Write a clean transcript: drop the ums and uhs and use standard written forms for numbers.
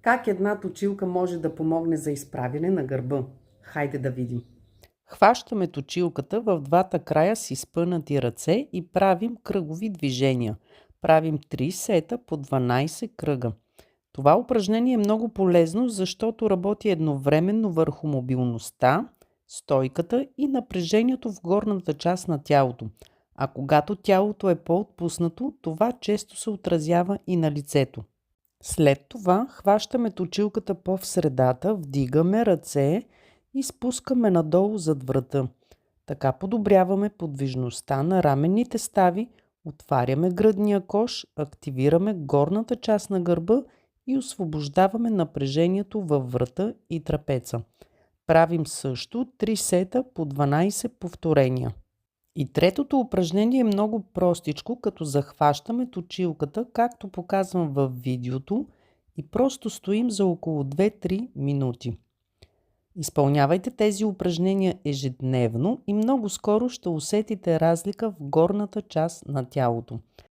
Как една точилка може да помогне за изправяне на гърба? Хайде да видим. Хващаме точилката в двата края с изпънати ръце и правим кръгови движения. Правим 3 сета по 12 кръга. Това упражнение е много полезно, защото работи едновременно върху мобилността, стойката и напрежението в горната част на тялото. А когато тялото е по-отпуснато, това често се отразява и на лицето. След това хващаме точилката по в средата, вдигаме ръце и спускаме надолу зад врата. Така подобряваме подвижността на раменните стави, отваряме гръдния кош, активираме горната част на гърба и освобождаваме напрежението във врата и трапеца. Правим също 3 сета по 12 повторения. И третото упражнение е много простичко, като захващаме точилката, както показвам във видеото, и просто стоим за около 2-3 минути. Изпълнявайте тези упражнения ежедневно и много скоро ще усетите разлика в горната част на тялото.